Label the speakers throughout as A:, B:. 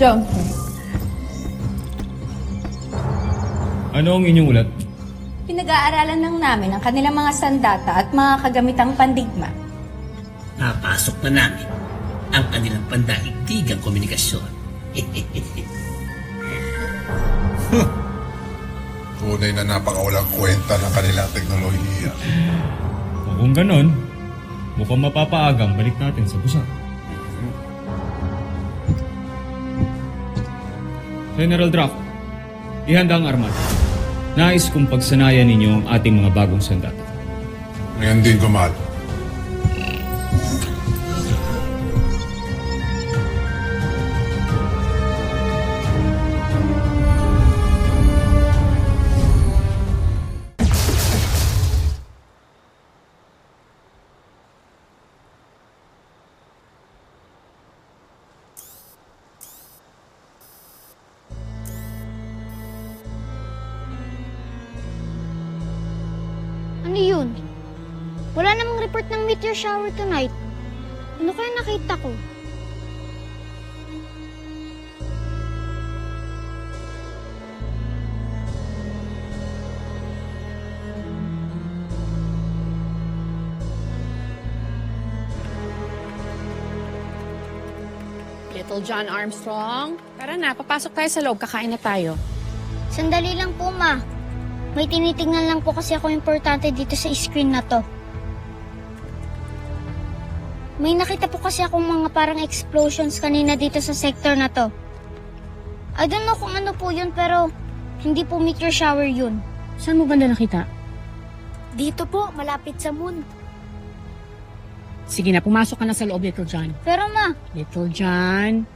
A: Johnson.
B: Ano ang inyong ulat?
A: Pinag-aaralan lang namin ang kanilang mga sandata at mga kagamitang pandigma.
C: Napasok na namin ang kanilang pandaigdigang komunikasyon.
D: Tunay na napakawalang kwenta ng kanilang teknolohiya.
B: O kung ganon, mukhang mapapaagang balik natin sa busa. General Draco, ihanda ang armada. Nais kong pagsanayan ninyo ang ating mga bagong sandata.
D: Ngayon din, Kumal.
E: Ano yun? Wala namang report ng meteor shower tonight. Ano kaya nakita ko?
F: Little John Armstrong. Tara na, papasok tayo sa loob. Kakain na tayo.
E: Sandali lang po, ma. May tinitingnan lang po kasi ako importante dito sa screen na to. May nakita po kasi akong mga parang explosions kanina dito sa sector na to. I don't know kung ano po yun pero hindi po meteor shower yun.
F: Saan mo banda nakita?
E: Dito po, malapit sa moon.
F: Sige na, pumasok ka na sa loob, Little John.
E: Pero ma,
F: Little John.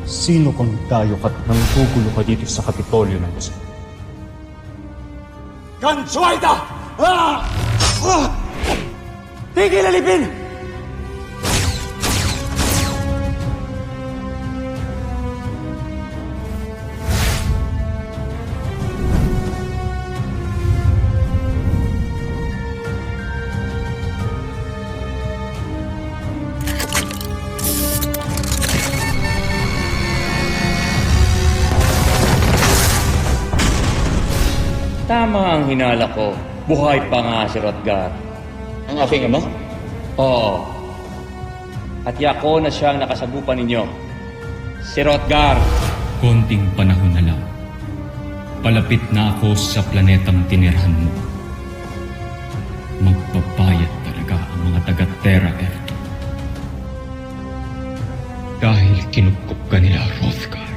G: Sino kang dayo at nanggugulo ka dito sa Kapitolyo ng Luzon? Gansuaita! Ah! Ah! Tigil alipin!
H: Tama ang hinala ko. Buhay pa nga si Rotgar. Ang aking ama? Oo. At yako na siyang nakasagupan ninyo. Si Rotgar.
B: Konting panahon na lang. Palapit na ako sa planetang tinirhan mo. Magbabayad talaga ang mga taga-Terra Erto. Dahil kinupkup ka nila, Hrothgar.